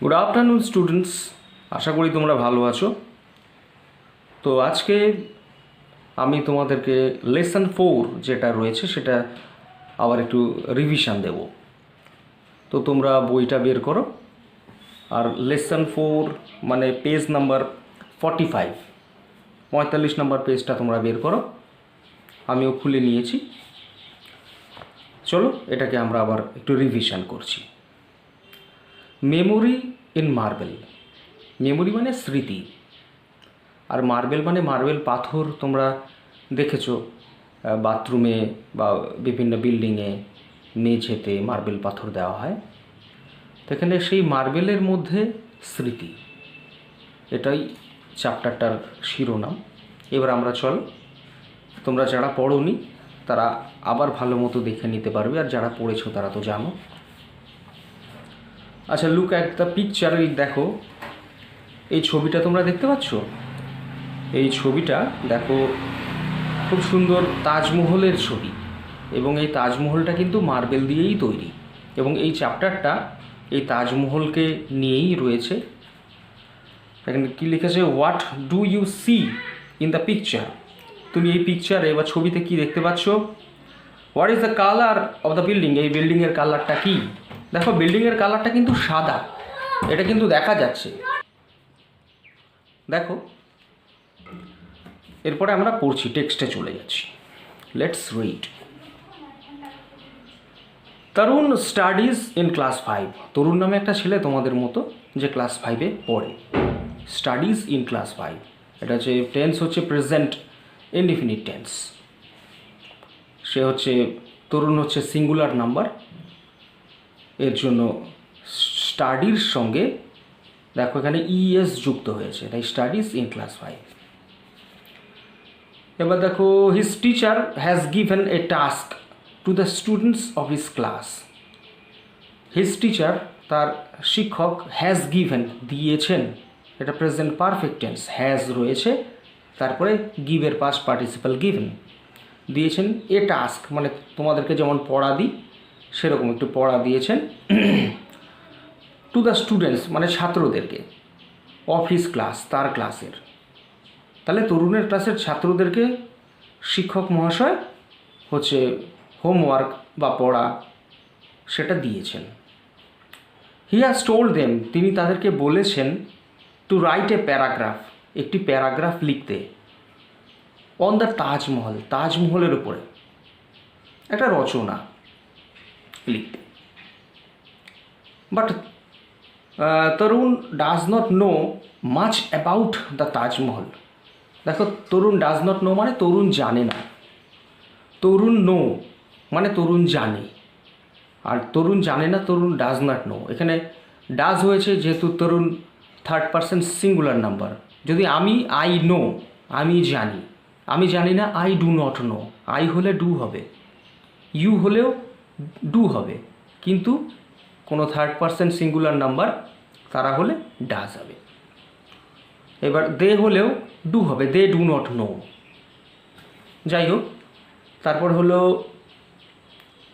Good afternoon students, আশা করি তোমরা ভালো আছো। তো আজকে আমি তোমাদেরকে লেসন 4 যেটা রয়েছে সেটা আবার একটু রিভিশন দেব। তো তোমরা বইটা বের করো, আর লেসন 4 মানে পেজ নাম্বার 45 নম্বর পেজটা তোমরা বের করো। আমিও খুলে নিয়েছি। চলো এটাকে আমরা আবার একটু রিভিশন করছি। Memory in marble. মেমোরি মানে স্মৃতি, আর মার্বেল মানে মার্বেল পাথর। তোমরা দেখেছো বাথরুমে বা বিভিন্ন বিল্ডিংয়ে মেঝেতে মার্বেল পাথর দেওয়া হয়। তো এখানে সেই মার্বেলের মধ্যে স্মৃতি, এটাই চ্যাপ্টারটার শিরোনাম। এবার আমরা চলো, তোমরা যারা পড়োনি তারা আবার ভালো মতো দেখে নিতে পারবে, আর যারা পড়েছো তারা তো জানো। আচ্ছা, লুক অ্যাট দ্য পিকচার। এই দেখো, এই ছবিটা তোমরা দেখতে পাচ্ছ। এই ছবিটা দেখো, খুব সুন্দর তাজমহলের ছবি, এবং এই তাজমহলটা কিন্তু মার্বেল দিয়েই তৈরি, এবং এই চ্যাপ্টারটা এই তাজমহলকে নিয়েই রয়েছে। এখানে কী লিখেছে, what do you see in the picture. তুমি এই পিকচারে বা ছবিতে কি দেখতে পাচ্ছ? What is the colour of the building. এই বিল্ডিংয়ের কালারটা কি? দেখো, বিল্ডিংয়ের কালারটা কিন্তু সাদা, এটা কিন্তু দেখা যাচ্ছে। দেখো, এরপরে আমরা পড়ছি, টেক্সটে চলে যাচ্ছি। Let's read. Tarun studies in class 5। তরুণ নামে একটা ছেলে তোমাদের মতো, যে ক্লাস 5-এ পড়ে। স্টাডিজ ইন ক্লাস 5, এটা হচ্ছে টেন্স, হচ্ছে প্রেজেন্ট ইনডিফিনিট টেন্স। সে হচ্ছে, তরুণ হচ্ছে সিঙ্গুলার নাম্বার, এর জন্য স্টাডির সঙ্গে দেখো এখানে ইএস যুক্ত হয়েছে, তাই স্টাডিজ ইন ক্লাস 5। এবার দেখো, his teacher has given a task to the students of his class. His teacher, তার শিক্ষক, হ্যাজ গিভেন দিয়েছেন, এটা প্রেজেন্ট পারফেক্ট টেন্স, হ্যাজ রয়েছে, তারপরে গিভের পাস্ট পার্টিসিপাল গিভেন, দিয়েছেন এ টাস্ক মানে তোমাদেরকে যেমন পড়া দিই সেরকম একটু পড়া দিয়েছেন। টু দ্য স্টুডেন্টস মানে ছাত্রদেরকে, অফ হিজ ক্লাস তার ক্লাসের। তাহলে তরুণের ক্লাসের ছাত্রদেরকে শিক্ষক মহাশয় হচ্ছে হোমওয়ার্ক বা পড়া সেটা দিয়েছেন। হি হ্যাজ টোল্ড দেম, তিনি তাদেরকে বলেছেন, টু রাইট এ প্যারাগ্রাফ, একটি প্যারাগ্রাফ লিখতে, অন দ্য তাজমহল, তাজমহলের উপরে একটা রচনা লিখতে। But Tarun does not know much about the Taj Mahal. দেখো, তরুণ ডাজ নট নো মানে তরুণ জানে না, তরুণ নো মানে তরুণ জানে, আর তরুণ জানে না তরুণ ডাজ নট নো। এখানে ডাজ হয়েছে যেহেতু তরুণ থার্ড পারসন সিঙ্গুলার নাম্বার। যদি আমি আই নো, আমি জানি, আমি জানি না I do not know, I হলে ডু হবে, ইউ হলেও ডু হবে, কিন্তু কোনো থার্ড পারসন সিঙ্গুলার নাম্বার তারা হলে ডাজ হবে। এবার দে হলেও ডু হবে, দে ডু নট নো। যাই হোক, তারপর হলো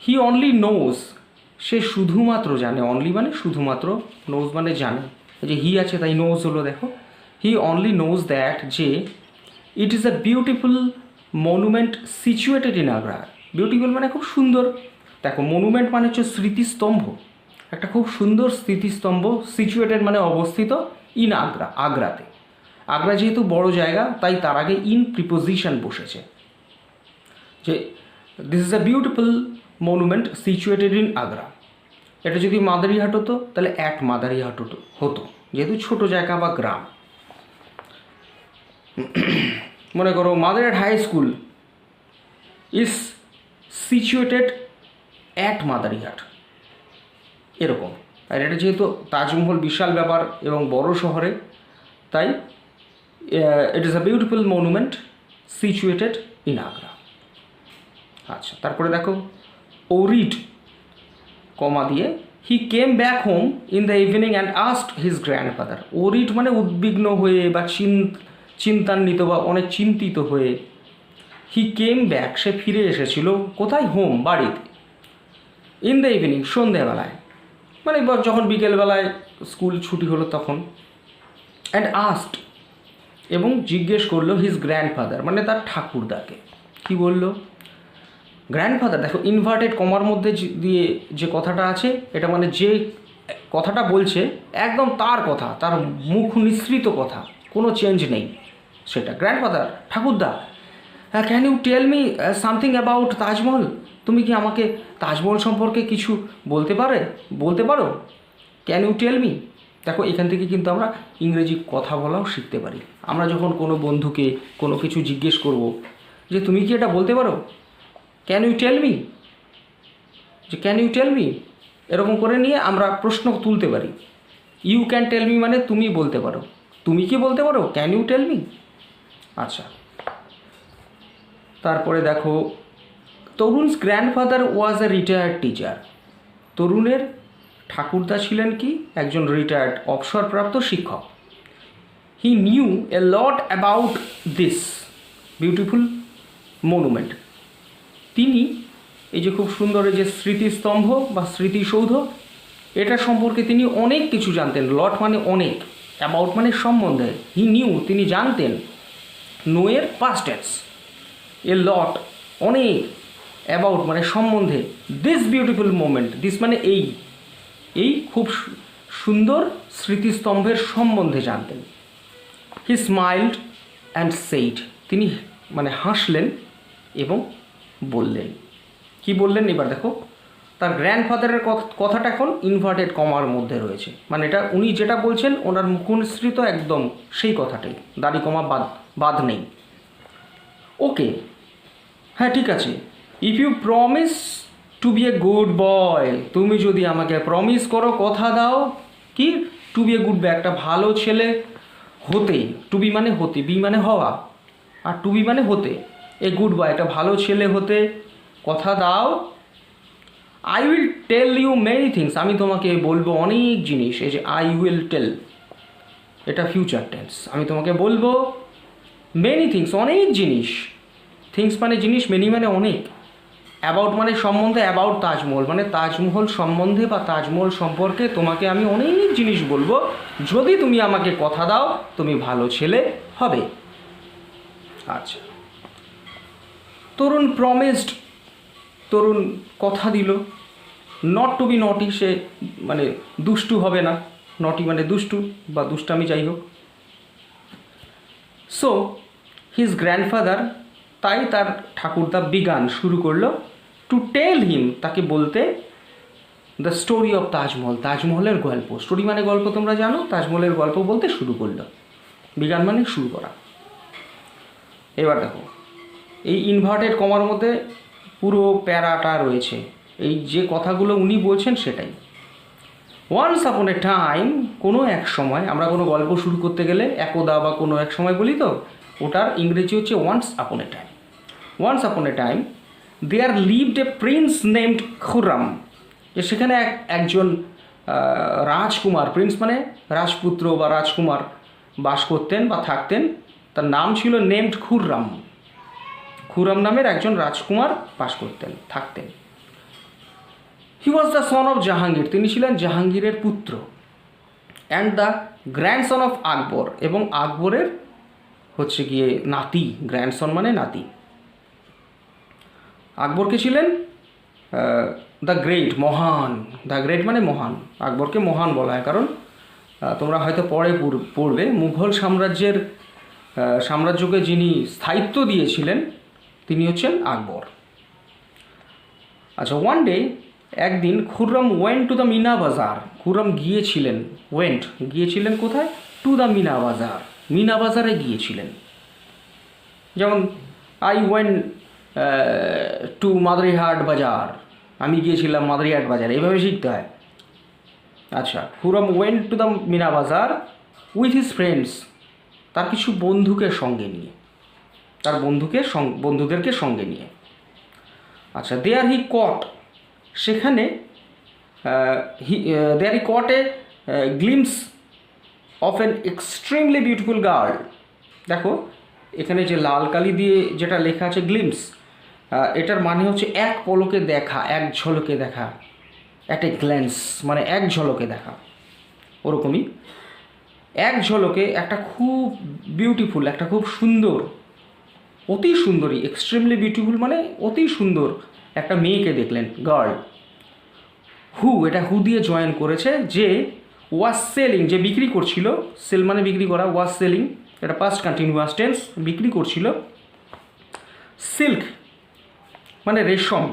হি অনলি নোজ, সে শুধুমাত্র জানে, অনলি মানে শুধুমাত্র, নোজ মানে জানে, যে হি আছে তাই নোজ হলো। দেখো, হি অনলি নোজ দ্যাট, যে ইট is a beautiful monument situated in Agra. Beautiful মানে খুব সুন্দর। দেখো, মনুমেন্ট মানে হচ্ছে স্মৃতিস্তম্ভ, একটা খুব সুন্দর স্মৃতিস্তম্ভ, সিচুয়েটেড মানে অবস্থিত, ইন আগ্রা, আগ্রাতে। আগ্রা যেহেতু বড় জায়গা তাই তার আগে ইন প্রিপোজিশন বসেছে, যে this is a beautiful monument situated in Agra. এটা যদি মাদারিহাট হতো তাহলে অ্যাট মাদারিহাট হতো, যেহেতু ছোট জায়গা বা গ্রাম। মনে করো Madarihat high school is situated at Madarihat, এরকম। আর এটা যেহেতু তাজমহল বিশাল ব্যাপার এবং বড় শহরে, তাই it is a beautiful monument situated in Agra. আচ্ছা, তারপরে দেখো, ও রিড কমা দিয়ে, he came back home in the evening and asked his grandfather. Worried মানে উদ্বিগ্ন হয়ে বা চিন্তান্বিত বা অনেক চিন্তিত হয়ে। হি কেম ব্যাক, সে ফিরে এসেছিল কোথায়? হোম, বাড়িতে। ইন দ্য ইভিনিং, সন্ধ্যাবেলায়। মানে যখন বিকেলবেলায় স্কুল ছুটি হলো তখন। অ্যান্ড আস্কড, এবং জিজ্ঞেস করলো হিজ গ্র্যান্ডফাদার, মানে তার ঠাকুরদাকে। কি বলল? গ্র্যান্ডফাদার, দেখো ইনভার্টেড কমার মধ্যে দিয়ে যে কথাটা আছে, এটা মানে যে কথাটা বলছে একদম তার কথা, তার মুখ নিঃসৃত কথা, কোনো চেঞ্জ নেই সেটা। গ্র্যান্ডফাদার, ঠাকুরদা, can you tell me something about Taj Mahal? তুমি কি আমাকে তাজমহল সম্পর্কে কিছু বলতে পারো? Can you tell me? দেখো এখান থেকে কিন্তু আমরা ইংরেজি কথা বলাও শিখতে পারি। আমরা যখন কোনো বন্ধুকে কোনো কিছু জিজ্ঞেস করব যে তুমি কি এটা বলতে পারো, ক্যান ইউ টেল মি, যে ক্যান ইউ টেল মি, এরকম করে নিয়ে আমরা প্রশ্ন তুলতে পারি। ইউ ক্যান টেল মি মানে তুমি বলতে পারো, তুমি কি বলতে পারো, ক্যান ইউ টেল মি। আচ্ছা, তারপরে দেখো Tarun's grandfather was a retired teacher. তরুণের ঠাকুরদা ছিলেন কি? একজন রিটায়ার্ড অবসরপ্রাপ্ত শিক্ষক। He knew A lot about this beautiful monument. তিনি এই যে খুব সুন্দর এই যে স্মৃতিস্তম্ভ বা স্মৃতিসৌধ, এটা সম্পর্কে তিনি অনেক কিছু জানতেন। লট মানে অনেক, অ্যাবাউট মানে সম্বন্ধে। হি নিউ, তিনি জানতেন। নো এর পাস্ট টেন্স, এ লট অনেক, অ্যাবাউট মানে সম্বন্ধে। দিস বিউটিফুল মোমেন্ট, দিস মানে এই খুব সুন্দর স্মৃতিস্তম্ভের সম্বন্ধে জানতেন। হি স্মাইল্ড অ্যান্ড সেইড, তিনি মানে হাসলেন এবং বললেন। কি বললেন এবার দেখো, তার গ্র্যান্ডফাদারের কথাটা এখন ইনভার্টেড কমার মধ্যে রয়েছে, মানে এটা উনি যেটা বলছেন ওনার মুখনিসৃত একদম সেই কথাটাই, দাড়ি কমা বাদ নেই। ওকে, হ্যাঁ ঠিক আছে। If you promise to be a good boy, তুমি যদি আমাকে প্রমিস করো, কথা দাও, কি? To be a good boy, একটা ভালো ছেলে হতে। টু বি মানে হতে, বি মানে হওয়া, আর টু বি মানে হতে। এ গুড বয়, একটা ভালো ছেলে হতে কথা দাও। I will tell you many things, আমি তোমাকে বলবো অনেক জিনিস। এই যে আই উইল টেল, এটা ফিউচার টেন্স। আমি তোমাকে বলবো মেনি থিংস, অনেক জিনিস। থিংস মানে জিনিস, মেনি মানে অনেক। অ্যাবাউট মানে সম্বন্ধে, অ্যাবাউট তাজমহল মানে তাজমহল সম্বন্ধে বা তাজমহল সম্পর্কে তোমাকে আমি অনেক জিনিস বলবো, যদি তুমি আমাকে কথা দাও তুমি ভালো ছেলে হবে। আচ্ছা, তরুণ প্রমিসড, তরুণ কথা দিল। নট টু বি নটি, সে মানে দুষ্টু হবে না। নটি মানে দুষ্টু বা দুষ্টামি, যাই হোক। সো হিজ গ্র্যান্ডফাদার, তাই তার ঠাকুরদা বিগান শুরু করলো টু টেল হিম, তাকে বলতে, দ্য স্টোরি অফ তাজমহল, তাজমহলের গল্প। স্টোরি মানে গল্প, তোমরা জানো। তাজমহলের গল্প বলতে শুরু করলো, বিগান মানে শুরু করা। এবার দেখো এই ইনভার্টেড কমার মধ্যে পুরো প্যারাটা রয়েছে, এই যে কথাগুলো উনি বলছেন সেটাই। ওয়ান্স আপন এ টাইম, কোনো এক সময়। আমরা কোনো গল্প শুরু করতে গেলে একদা বা কোনো এক সময় বলি, তো ওটার ইংরেজি হচ্ছে once upon a time. Once upon a time there lived a prince named Khurram, যে সেখানে একজন রাজকুমার, প্রিন্স মানে রাজপুত্র বা রাজকুমার বাস করতেন বা থাকতেন। তার নাম ছিল নেমড খুররাম। খুররাম নামের একজন রাজকুমার বাস করতেন, থাকতেন। He was the son of Jahangir, তিনি ছিলেন জাহাঙ্গীরের পুত্র। And the grandson of Akbar, এবং আকবরের হচ্ছে গিয়ে নাতি। গ্র্যান্ডসন মানে নাতি। আকবরকে ছিলেন দ্য গ্রেট, মহান। দ্য গ্রেট মানে মহান, আকবরকে মহান বলা হয় কারণ তোমরা হয়তো পরে পড়বে, মুঘল সাম্রাজ্যকে যিনি স্থায়িত্ব দিয়েছিলেন তিনি হচ্ছেন আকবর। আচ্ছা, ওয়ান ডে, একদিন, Khurram went to the Meena Bazaar, Khurram গিয়েছিলেন কোথায়? টু দ্য মিনা বাজার, মিনা বাজারে গিয়েছিলেন। যেমন আই ওয়েন্ট টু মাদারিহাট বাজার, আমি গিয়েছিলাম মাদারিহাট বাজার, এইভাবে শিখতে হয়। আচ্ছা, Khurram went to the Meena Bazaar with his friends, তার কিছু বন্ধুকে সঙ্গে নিয়ে, তার বন্ধুদেরকে সঙ্গে নিয়ে। আচ্ছা, দেয়ার হি কট, সেখানে there he caught a glimpse of an extremely beautiful girl. দেখো এখানে যে লাল কালি দিয়ে যেটা লেখা আছে গ্লিমস, এটার মানে হচ্ছে এক পলকে দেখা, এক ঝলকে দেখা, অ্যাট এ গ্ল্যান্স, মানে এক ঝলকে দেখা, ওরকমই এক ঝলকে একটা খুব বিউটিফুল, একটা খুব সুন্দর, অতি সুন্দরী, এক্সট্রিমলি বিউটিফুল মানে অতি সুন্দর একটা মেয়েকে দেখলেন, গার্ল। হু, এটা হু দিয়ে জয়েন করেছে, যে ওয়াজ সেলিং, যে বিক্রি করছিল, সেল মানে বিক্রি করা, ওয়াজ সেলিং এটা পাস্ট কন্টিনিউয়াস টেন্স, বিক্রি করছিল সিল্ক মানে রেশম,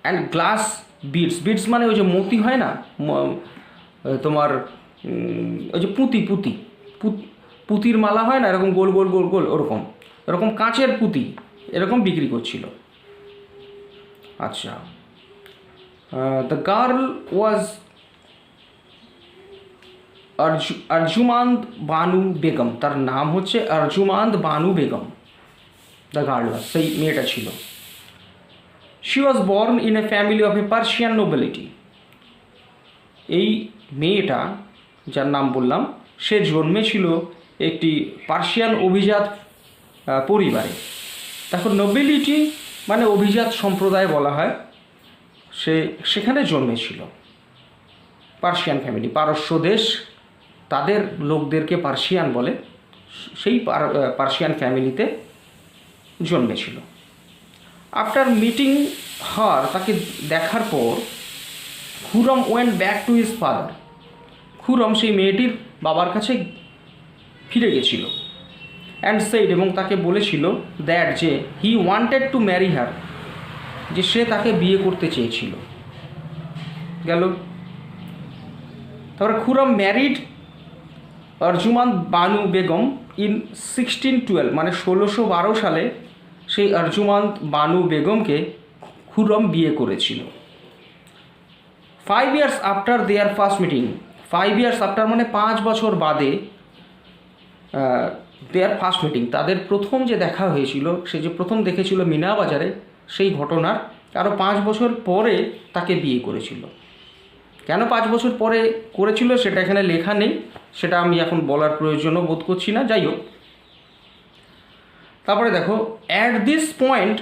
অ্যান্ড গ্লাস বিডস, বিডস মানে ওই যে মতি হয় না তোমার, ওই যে পুঁতি পুঁতি পুঁতির মালা হয় না, এরকম গোল গোল গোল গোল, ওরকম এরকম কাঁচের পুঁতি এরকম বিক্রি করছিল। আচ্ছা, the girl was Arjumand Banu Begum, তার নাম হচ্ছে Arjumand Banu Begum, the girl was, সেই মেয়েটা ছিল। She was born in a family of A Persian nobility, এই মেয়েটা যার নাম বললাম সে জন্মেছিল একটি পার্সিয়ান অভিজাত পরিবারে। দেখো, নোবেলিটি মানে অভিজাত সম্প্রদায় বলা হয়, সেখানে জন্মেছিল। পার্সিয়ান ফ্যামিলি, পারস্য দেশ, তাদের লোকদেরকে পার্সিয়ান বলে, সেই পার্সিয়ান ফ্যামিলিতে জন্মেছিল। আফটার মিটিং হার, তাকে দেখার পর, Khurram went back to his father, Khurram সেই মেয়েটির বাবার কাছে ফিরে গেছিল। অ্যান্ড সেইড, এবং তাকে বলেছিল দ্যাট, যে he wanted to marry her, যে সে তাকে বিয়ে করতে চেয়েছিল। গেল। তারপরে খুরম ম্যারিড আরজুমান্দ বানু বেগম ইন 1612, মানে 1612 সালে সেই আরজুমান্দ বানু বেগমকে খুরম বিয়ে করেছিল। 5 years after their first meeting, 5 years after মানে 5 বছর বাদে দেয়ার ফার্স্ট মিটিং, তাদের প্রথম যে দেখা হয়েছিল, সে যে প্রথম দেখেছিল মিনা বাজারে, সেই ঘটনার আরও 5 বছর পরে তাকে বিয়ে করেছিল। কেন 5 বছর পরে করেছিল সেটা এখানে লেখা নেই, সেটা আমি এখন বলার প্রয়োজনও বোধ করছি না, যাই হোক। তারপরে দেখো, at this point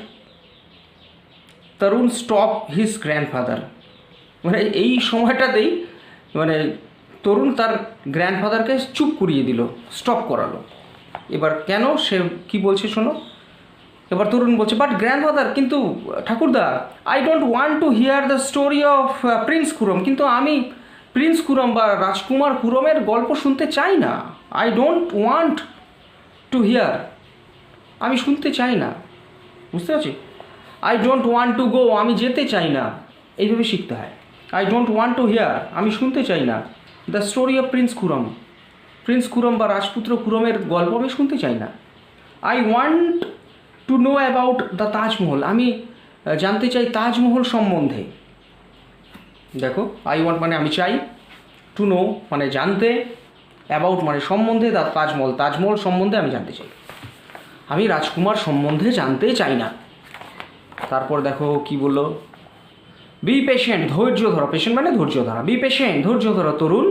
Tarun stop his grandfather, মানে এই সময়টাতেই মানে তরুণ তার গ্র্যান্ডফাদারকে চুপ করিয়ে দিল, স্টপ করালো। এবার কেন, সে কি বলছে শোনো। এবার তরুণ বলছে, বাট গ্র্যান্ডফাদার, কিন্তু ঠাকুরদা, I don't want to here the story of Prince Khurram, কিন্তু আমি প্রিন্স খুরম বা রাজকুমার খুরমের গল্প শুনতে চাই না। I don't want to here, আমি শুনতে চাই না, বুঝতে পারছি। I don't want to go, আমি যেতে চাই না, এইভাবে শিখতে হয়। I don't want to here, আমি শুনতে চাই না। The story of Prince Khurram, Prince Khurram বা রাজপুত্র খুরমের গল্প আমি শুনতে চাই না। I want to know about the Taj Mahal, আমি জানতে চাই তাজমহল সম্বন্ধে। দেখো, আই ওয়ান্ট মানে আমি চাই, টু নো মানে জানতে, অ্যাবাউট মানে সম্বন্ধে, দ্য তাজমহল, তাজমহল সম্বন্ধে আমি জানতে চাই, আমি রাজকুমার সম্বন্ধে জানতে চাই না। তারপর দেখো কি বললো, বি পেশেন্ট, ধৈর্য ধরো, পেশেন্ট মানে ধৈর্য ধরা, বি পেশেন্ট, ধৈর্য ধরো তরুণ,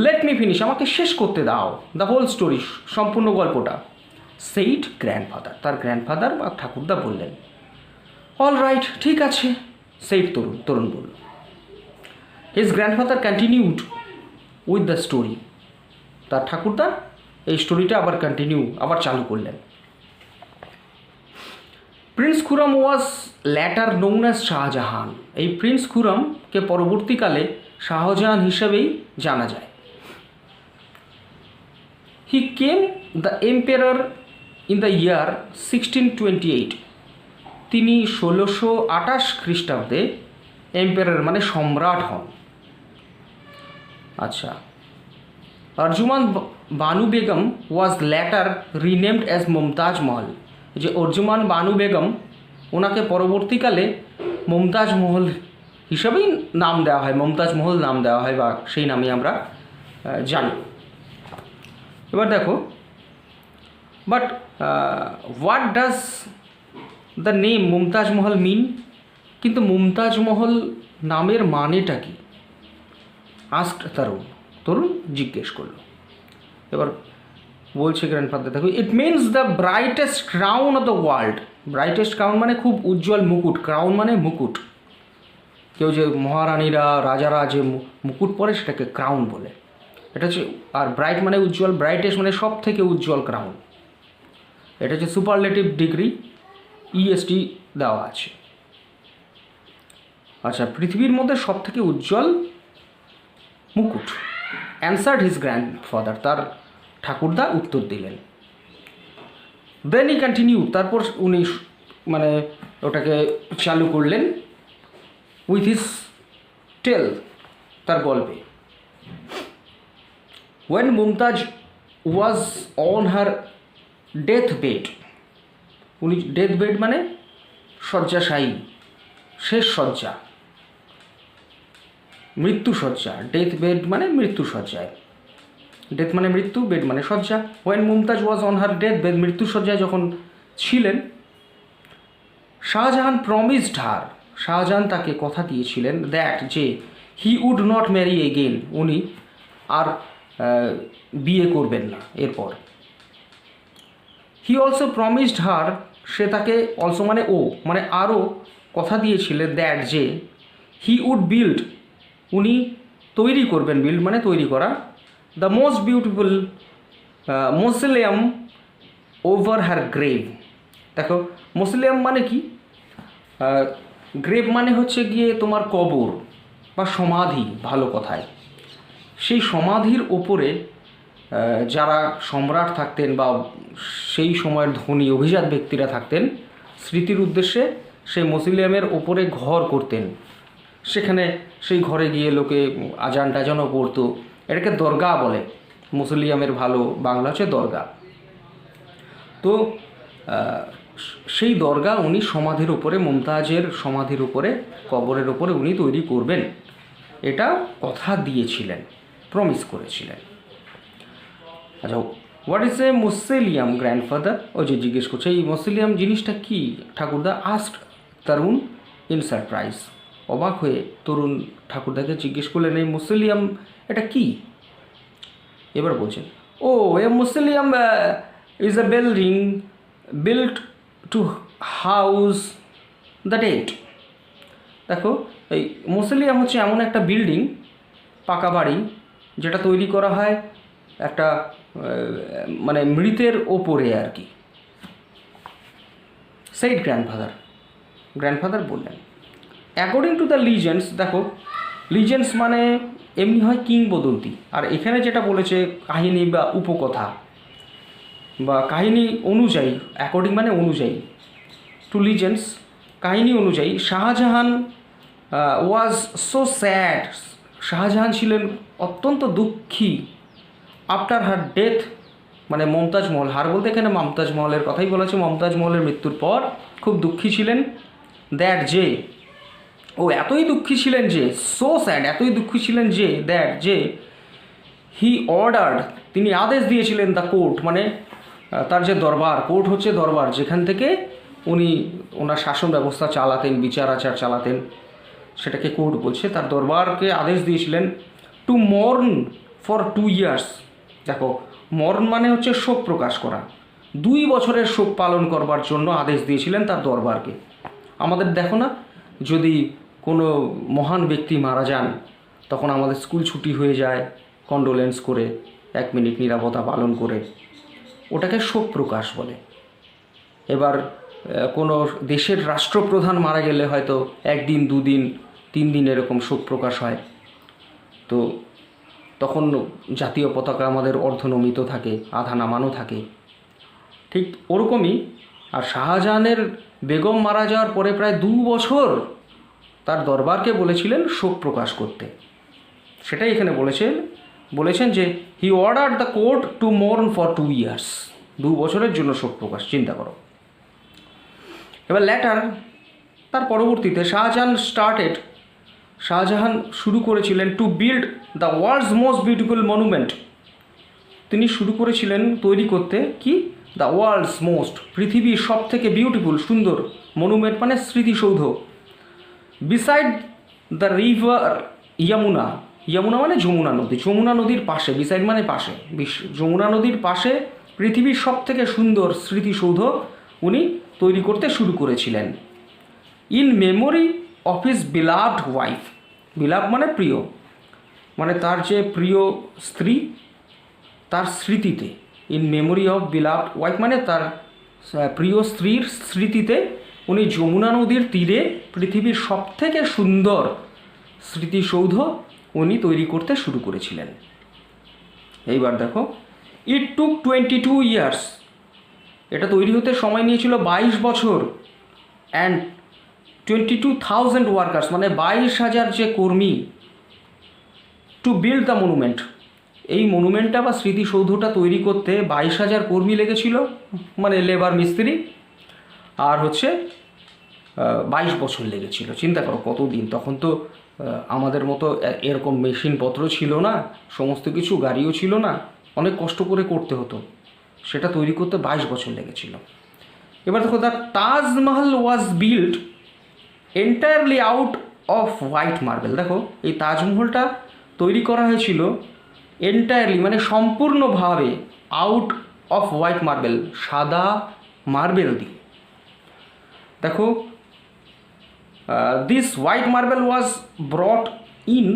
লেট মি ফিনিশ, আমাকে শেষ করতে দাও, দ্য হোল স্টোরি, সম্পূর্ণ গল্পটা। সেইড গ্র্যান্ডফাদার, তার গ্র্যান্ডফাদার বা ঠাকুরদা বললেন। অল রাইট, ঠিক আছে, সেইড তরুণ, তরুণ বলল। His grandfather continued with the story, তার ঠাকুরদা এই স্টোরিটা আবার চালু করলেন। Prince Khurram was later known as Shahjahan, এই প্রিন্স খুরমকে পরবর্তীকালে শাহজাহান হিসেবেই জানা যায়। He became the emperor in the year 1628, তিনি 1628 খ্রিস্টাব্দে এম্পেরার মানে সম্রাট হন। আচ্ছা, Arjuman Banu Begum was later renamed as Mumtaz Mahal, যে অর্জুমান বানু বেগম, ওনাকে পরবর্তীকালে মুমতাজ মহল হিসাবেই নাম দেওয়া হয়, মুমতাজ মহল নাম দেওয়া হয়, বা সেই নামে আমরা জানি। এবার দেখো, but what does the name Mumtaz মহল মিন, কিন্তু মুমতাজ মহল নামের মানেটা কি, আস্কড তরুণ, তরুণ জিজ্ঞেস করলো। এবার বলছে গ্র্যান্ডফাদার, দেখো, it means the brightest crown of the world, brightest crown মানে খুব উজ্জ্বল মুকুট, ক্রাউন মানে মুকুট, কেউ যে মহারানীরা রাজারা যে মুকুট পরে সেটাকে ক্রাউন বলে। এটা হচ্ছে, আর ব্রাইট মানে উজ্জ্বল, ব্রাইটেস্ট মানে সব থেকে উজ্জ্বল ক্রাউন। এটা হচ্ছে সুপারলেটিভ ডিগ্রি, ইএসটি দেওয়া আছে। আচ্ছা, পৃথিবীর মধ্যে সব থেকে উজ্জ্বল মুকুট। অ্যান্সার্ড হিজ গ্র্যান্ডফাদার, তার ঠাকুরদা উত্তর দিলেন। দেন ই কন্টিনিউ, তারপর উনি মানে ওটাকে চালু করলেন উইথ হিজ টেল, তার গল্পে। When Mumtaz was on her death bed, উনি ডেথ বেড মানে শয্যাশায়ী, শেষ শয্যা, মৃত্যুশয্যা। ডেথ বেড মানে মৃত্যুশয্যায়, ডেথ মানে মৃত্যু, বেড মানে শয্যা। When Mumtaz was on her death bed, মৃত্যুশয্যায় যখন ছিলেন, শাহজাহান প্রমিসড হার, শাহজাহান তাকে কথা দিয়েছিলেন, দ্যাট যে he would not marry again, উনি আর বিয়ে করবেন না এরপর। হি অলসো প্রমিসড হার, সে তাকে অলসো মানে ও মানে আরও কথা দিয়েছিলেন, দ্যাট যে হি উড বিল্ড, উনি তৈরি করবেন, বিল্ড মানে তৈরি করা, the most beautiful mausoleum over her grave. দেখো মসলেয়াম মানে কি, গ্রেভ মানে হচ্ছে গিয়ে তোমার কবর বা সমাধি, ভালো কথায়। সেই সমাধির ওপরে যারা সম্রাট থাকতেন বা সেই সময়ের ধনী অভিজাত ব্যক্তিরা থাকতেন, স্মৃতির উদ্দেশ্যে সেই মসিলিয়ামের ওপরে ঘর করতেন। সেখানে সেই ঘরে গিয়ে লোকে আজান টাজানও পড়তো। এটাকে দরগা বলে, মসিলিয়ামের ভালো বাংলা হচ্ছে দরগা। তো সেই দরগা উনি সমাধির উপরে, মুমতাজের সমাধির উপরে, কবরের উপরে উনি তৈরি করবেন, এটা কথা দিয়েছিলেন, প্রমিস করেছিলেন। আচ্ছা, হোয়াট ইজ এ মসেলিয়াম গ্র্যান্ডফাদার? ও যে জিজ্ঞেস করছে এই মসেলিয়াম জিনিসটা কি ঠাকুরদা, আস্কড তরুণ ইন সারপ্রাইজ। অবাক হয়ে তরুণ ঠাকুরদাকে জিজ্ঞেস করলেন এই মসেলিয়াম এটা কি। এবার বলছেন, ও a mausoleum is a building built to house the dead. দেখো এই মসেলিয়াম হচ্ছে এমন একটা বিল্ডিং, পাকা বাড়ি, যেটা তৈরি করা হয় একটা মানে মৃতের ওপরে আর কি। সেইড গ্র্যান্ডফাদার বললেন। অ্যাকর্ডিং টু দ্য লিজেন্ডস, দেখো লিজেন্ডস মানে এমনি হয় কিংবদন্তি, আর এখানে যেটা বলেছে কাহিনী বা উপকথা বা কাহিনী অনুযায়ী, অ্যাকর্ডিং মানে অনুযায়ী, টু লিজেন্ডস কাহিনী অনুযায়ী, Shahjahan was so sad, Shahjahan ছিলেন অত্যন্ত দুঃখী, আফটার হার ডেথ মানে মমতাজ মহল, হার বলতে এখানে মমতাজ মহলের কথাই বলেছে, মমতাজ মহলের মৃত্যুর পর খুব দুঃখী ছিলেন, দ্যাট যে ও এতই দুঃখী ছিলেন যে, সো স্যাড এতই দুঃখী ছিলেন যে, দ্যাট যে হি অর্ডার্ড তিনি আদেশ দিয়েছিলেন, দ্য কোর্ট মানে তার যে দরবার, কোর্ট হচ্ছে দরবার যেখান থেকে উনি ওনার শাসন ব্যবস্থা চালাতেন, বিচার আচার চালাতেন, সেটাকে কোর্ট বলছে, তার দরবারকে আদেশ দিয়েছিলেন টু মর্ন ফর 2 years। দেখো মর্ন মানে হচ্ছে শোক প্রকাশ করা, 2 বছরের শোক পালন করবার জন্য আদেশ দিয়েছিলেন তার দরবারকে। আমাদের দেখো না, যদি কোনো মহান ব্যক্তি মারা যান তখন আমাদের স্কুল ছুটি হয়ে যায় কন্ডোলেন্স করে, 1 মিনিট নীরবতা পালন করে, ওটাকে শোক প্রকাশ বলে। এবার কোনো দেশের রাষ্ট্রপ্রধান মারা গেলে হয়তো 1 দিন 2 দিন 3 দিন এরকম শোক প্রকাশ হয়, তো তখন জাতীয় পতাকা আমাদের অর্ধনমিত থাকে, আধা নামানো থাকে, ঠিক ওরকমই। আর শাহজাহানের বেগম মারা যাওয়ার পরে প্রায় 2 বছর তার দরবারকে বলেছিলেন শোক প্রকাশ করতে, সেটাই এখানে বলেছেন যে হি order the court two mourn for 2 years, 2 বছরের জন্য শোক প্রকাশ, চিন্তা করো। এবার ল্যাটার, তার পরবর্তীতে শাহজাহান শুরু করেছিলেন to build the world's most beautiful monument, তিনি শুরু করেছিলেন তৈরি করতে কি, দ্য ওয়ার্ল্ডস মোস্ট পৃথিবীর সব থেকে বিউটিফুল সুন্দর মনুমেন্ট মানে স্মৃতিসৌধ, beside the river Yamuna, Yamuna মানে যমুনা নদী, যমুনা নদীর পাশে, বিসাইড মানে পাশে, যমুনা নদীর পাশে পৃথিবীর সব থেকে সুন্দর স্মৃতিসৌধ উনি তৈরি করতে শুরু করেছিলেন। In memory of his beloved wife, বিলাভ মানে প্রিয়, মানে তার যে প্রিয় স্ত্রী তার স্মৃতিতে, in memory of beloved wife মানে তার প্রিয় স্ত্রীর স্মৃতিতে উনি যমুনা নদীর তীরে পৃথিবীর সবথেকে সুন্দর স্মৃতিসৌধ উনি তৈরি করতে শুরু করেছিলেন। এইবার দেখো, ইট টুক 22 ইয়ার্স, এটা তৈরি হতে সময় নিয়েছিল 22 বছর, অ্যান্ড 22,000 ওয়ার্কার্স মানে 22,000 যে কর্মী, টু বিল্ড দ্য মনুমেন্ট, এই মনুমেন্টটা বা স্মৃতিসৌধটা তৈরি করতে 22,000 কর্মী লেগেছিল, মানে লেবার মিস্ত্রি, আর হচ্ছে 22 বছর লেগেছিল। চিন্তা করো কতদিন, তখন তো আমাদের মতো এরকম মেশিনপত্র ছিল না, সমস্ত কিছু গাড়িও ছিল না, অনেক কষ্ট করে করতে হতো, সেটা তৈরি করতে 22 বছর লেগেছিল। এবার দেখো, the Taj Mahal was build entirely out off white marble. দেখো, এই তাজমহলটা তৈরি করা হয়েছিল এন্টায়ারলি মানে সম্পূর্ণভাবে আউট অফ হোয়াইট মার্বেল, সাদা মার্বেল দিয়ে। দেখো, this white marble was ব্রট in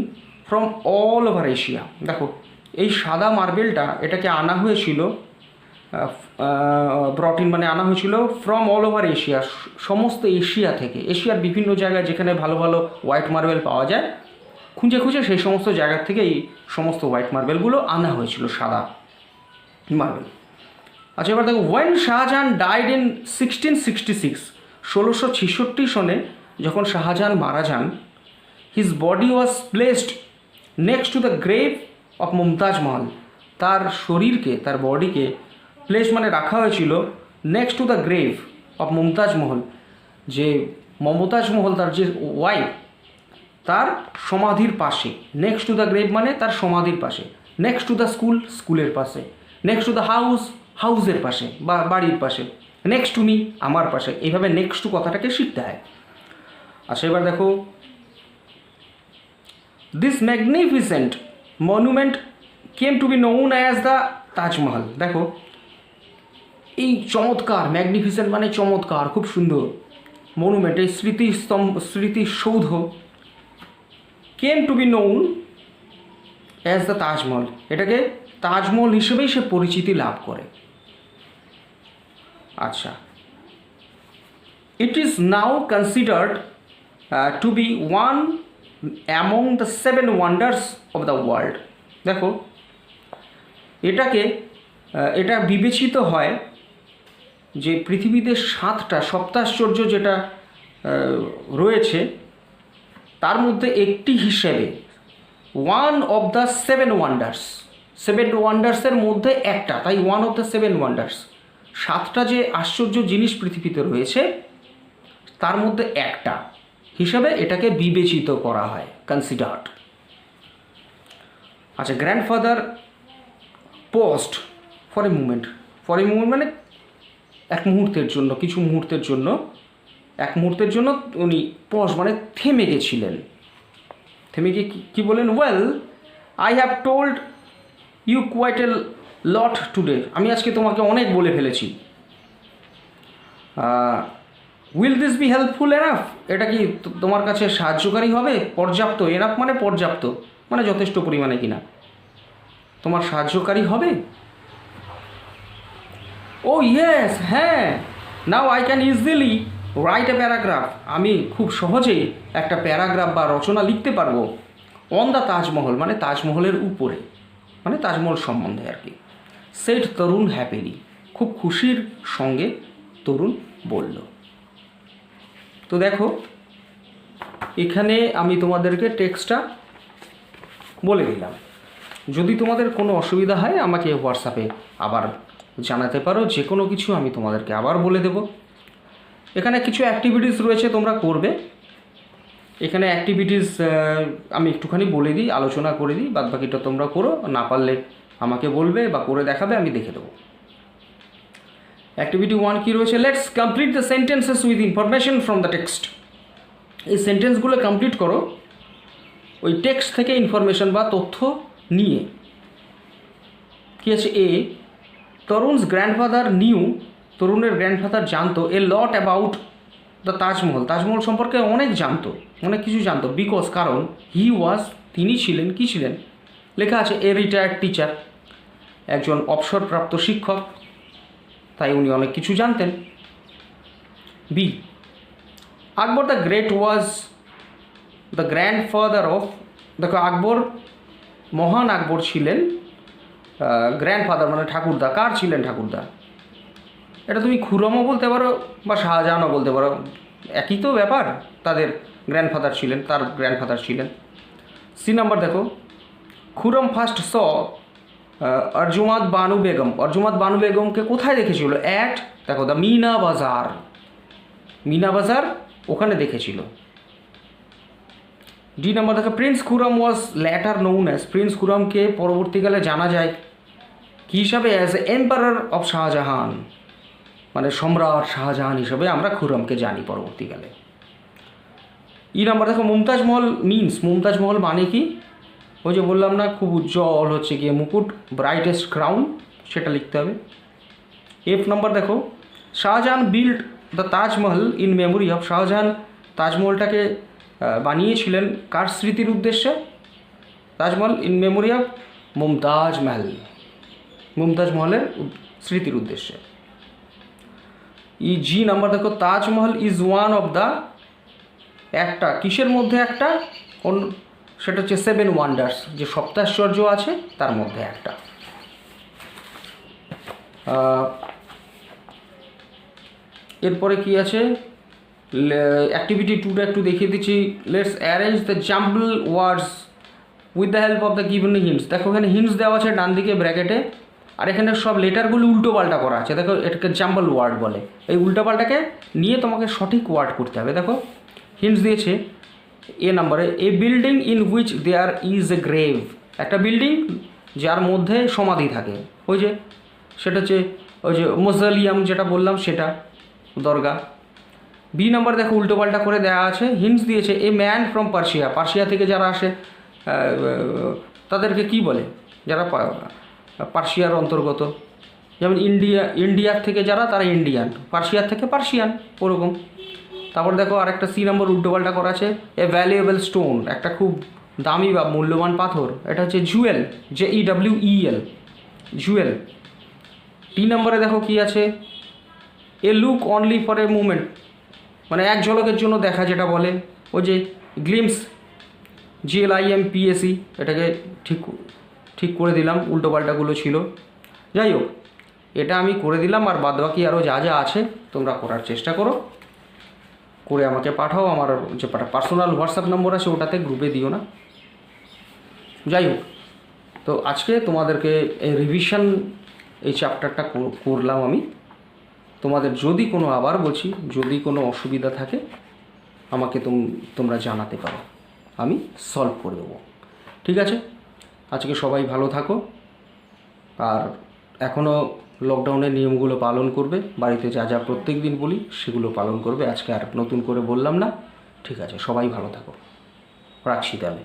from all over Asia. দেখো, এই সাদা মার্বেলটা এটাকে আনা হয়েছিল, ব্রট ইন মানে আনা হয়েছিল ফ্রম অল ওভার এশিয়া, সমস্ত এশিয়া থেকে, এশিয়ার বিভিন্ন জায়গায় যেখানে ভালো ভালো হোয়াইট মার্বেল পাওয়া যায়, খুঁজে খুঁজে সেই সমস্ত জায়গার থেকে এই সমস্ত হোয়াইট মার্বেলগুলো আনা হয়েছিল, সাদা মার্বেল। আচ্ছা, এবার দেখো, ওয়েন শাহজাহান ডাইড ইন 1666, 1666 সনে যখন শাহজাহান মারা যান, his body was placed next to the grave of Mumtaz মহল, তার শরীরকে, তার বডিকে প্লেস মানে রাখা হয়েছিল next to the grave of Mumtaz Mahal, যে মমতাজ মহল তার যে ওয়াইফ, তার সমাধির পাশে। নেক্সট টু দ্য গ্রেভ মানে তার সমাধির পাশে, নেক্সট টু দ্য স্কুল, স্কুলের পাশে, নেক্সট টু দ্য হাউস, হাউসের পাশে বা বাড়ির পাশে, নেক্সট টু মি, আমার পাশে, এইভাবে নেক্সট টু কথাটাকে শিখতে হয়। আচ্ছা, এবার দেখো, this magnificent monument came to be known as the Taj Mahal. দেখো, এই চমৎকার, ম্যাগনিফিসেন্ট মানে চমৎকার, খুব সুন্দর মনুমেন্ট, এই স্মৃতিসৌধ, came to be known as the Taj Mahal, এটাকে তাজমহল হিসেবেই সে পরিচিতি লাভ করে। আচ্ছা, it is now considered to be one among the 7 wonders of the world. দেখো, এটা বিবেচিত হয় যে পৃথিবীতে 7টা সপ্তাশ্চর্য যেটা রয়েছে তার মধ্যে একটি হিসেবে, ওয়ান অফ দ্য 7 ওয়ান্ডার্স, 7 ওয়ান্ডার্সের মধ্যে একটা, তাই ওয়ান অফ দ্য 7 ওয়ান্ডার্স, 7টা যে আশ্চর্য জিনিস পৃথিবীতে রয়েছে তার মধ্যে একটা হিসাবে এটাকে বিবেচিত করা হয়, কনসিডার্ড। আচ্ছা, grandfather paused for a moment, for a moment মানে এক মুহূর্তের জন্য, কিছু মুহূর্তের জন্য, এক মুহূর্তের জন্য উনি পজ মানে থেমে গেছিলেন। থেমে গিয়ে কী বলেন, well I have told you quite a lot today, আমি আজকে তোমাকে অনেক বলে ফেলেছি। Will this be helpful enough, এটা কি তোমার কাছে সাহায্যকারী হবে? পর্যাপ্ত, এনাফ মানে পর্যাপ্ত, মানে যথেষ্ট পরিমাণে কিনা, তোমার সাহায্যকারী হবে? ও ইয়েস, হ্যাঁ, now I can easily write a paragraph, আমি খুব সহজেই একটা প্যারাগ্রাফ বা রচনা লিখতে পারবো, অন দ্য তাজমহল মানে তাজমহলের উপরে, মানে তাজমহল সম্বন্ধে আর কি। সেট তরুণ হ্যাপিলি, খুব খুশির সঙ্গে তরুণ বলল। তো দেখো, এখানে আমি তোমাদেরকে টেক্সটটা বলে দিলাম। যদি তোমাদের কোনো অসুবিধা হয় আমাকে হোয়াটসঅ্যাপে আবার জানাতে পারো, যে কোনো কিছু আমি তোমাদেরকে আবার বলে দেব। এখানে কিছু অ্যাক্টিভিটিস রয়েছে, তোমরা করবে। এখানে অ্যাক্টিভিটিস আমি একটুখানি বলে দিই, আলোচনা করে দিই, বাদ বাকিটা তোমরা করো, না পারলে আমাকে বলবে বা করে দেখাবে, আমি দেখে দেবো। অ্যাক্টিভিটি 1 কী রয়েছে, let's complete the sentences with information from the text. এই সেন্টেন্সগুলো কমপ্লিট করো ওই টেক্সট থেকে ইনফরমেশন বা তথ্য নিয়ে। কী আছে, এ তরুণস গ্র্যান্ডফাদার নিউ, তরুণের গ্র্যান্ডফাদার জানতো, a lot about the Taj Mahal, Taj Mahal সম্পর্কে অনেক জানতো, অনেক কিছু জানতো। বিকজ কারণ তিনি ছিলেন, কি ছিলেন, লেখা আছে এ রিটায়ার্ড টিচার, একজন অবসরপ্রাপ্ত শিক্ষক, তাই উনি অনেক কিছু জানতেন। Be, Akbar the great was the grandfather of, দেখো আকবর, মহান আকবর ছিলেন গ্র্যান্ডফাদার মানে ঠাকুরদা, কার ছিলেন ঠাকুরদা? এটা তুমি খুরমও বলতে পারো বা শাহজাহানও বলতে পারো, একই তো ব্যাপার, তাদের গ্র্যান্ডফাদার ছিলেন, তার গ্র্যান্ডফাদার ছিলেন। সি নাম্বার দেখো, খুরম ফার্স্ট স অর্জুমাত বানু বেগম, অর্জুমাত বানু বেগমকে কোথায় দেখেছিল? অ্যাট, দেখো দ্য মিনা বাজার, মিনা বাজার ওখানে দেখেছিল। ডি নাম্বার দেখো, Prince Khurram was later known as, Prince খুরমকে পরবর্তীকালে জানা যায় কী হিসাবে? অ্যাজ এম্পারার অফ শাহজাহান, মানে সম্রাট শাহজাহান হিসাবে আমরা খুরমকে জানি পরবর্তীকালে। ই নাম্বার দেখো, মুমতাজ মহল মিনস, মুমতাজ মহল মানে কি? ওই যে বললাম না, খুব উজ্জ্বল হচ্ছে গিয়ে মুকুট, ব্রাইটেস্ট ক্রাউন, সেটা লিখতে হবে। এফ নাম্বার দেখো, Shahjahan build the Taj Mahal in memory of, Shahjahan তাজমহলটাকে বানিয়েছিলেন কার স্মৃতির উদ্দেশ্যে? Taj Mahal in memory of Mumtaz Mahal, মুমতাজ মহলের স্মৃতির উদ্দেশ্যে। জি নাম্বার দেখো, Taj Mahal is one of the, একটা কিসের মধ্যে একটা, সেটা হচ্ছে 7 ওয়ান্ডার্স, যে সপ্তাশ্চর্য আছে তার মধ্যে একটা। এরপরে কি আছে, অ্যাক্টিভিটি 2টা একটু দেখিয়ে দিচ্ছি। Let's arrange the jumble words with the help of the given hints. দেখো এখানে হিন্টস দেওয়া আছে ডান দিকে ব্র্যাকেটে, আর এখানে সব লেটারগুলো উল্টোপাল্টা করা আছে। দেখো এটাকে জাম্বল ওয়ার্ড বলে, এই উল্টোপাল্টাকে নিয়ে তোমাকে সঠিক ওয়ার্ড করতে হবে। দেখো হিন্টস দিয়েছে এ নাম্বারে, a building in which there is a grave, একটা বিল্ডিং যার মধ্যে সমাধি থাকে, ওই যে সেটা হচ্ছে ওই যে মজলিয়াম যেটা বললাম সেটা, দরগা। বি নাম্বার দেখো উল্টোপাল্টা করে দেওয়া আছে, হিন্টস দিয়েছে a man from Persia, Persia থেকে যারা আসে তাদেরকে কি বলে? যারা পার্সিয়ার অন্তর্গত, যেমন ইন্ডিয়ার থেকে যারা, তারা ইন্ডিয়ান, পার্সিয়ার থেকে পার্সিয়ান, ওরকম। তারপর দেখো আরেকটা সি নম্বর উল্টোপাল্টা করা আছে, এ ভ্যালুয়েবল স্টোন, একটা খুব দামি বা মূল্যবান পাথর, এটা হচ্ছে জুয়েল, JEWEL, জুয়েল। টি নম্বরে দেখো কি আছে, এ look only for a moment, মানে এক ঝলকের জন্য দেখা, যেটা বলে ওই যে গ্লিমস, GLIMPSE, এটাকে ঠিক করে দিলাম, উল্টোপাল্টাগুলো ছিল। যাই হোক, এটা আমি করে দিলাম, আর বাদবাকি আরও যা যা আছে তোমরা করার চেষ্টা করো, করে আমাকে পাঠাও। আমার যে পার্সোনাল হোয়াটসঅ্যাপ নম্বর আছে ওটাতে, গ্রুপে দিও না। যাই হোক, তো আজকে তোমাদেরকে এই রিভিশন, এই চ্যাপ্টারটা করলাম আমি। তোমাদের যদি কোনো, আবার বলছি, যদি কোনো অসুবিধা থাকে আমাকে তোমরা জানাতে পারো, আমি সলভ করে দেবো। ঠিক আছে, আজকে সবাই ভালো থাকো, আর এখনও লকডাউনের নিয়মগুলো পালন করবে, বাড়িতে যা যা প্রত্যেক দিন বলি সেগুলো পালন করবে, আজকে আর নতুন করে বললাম না। ঠিক আছে, সবাই ভালো থাকো, রাখছি তাহলে।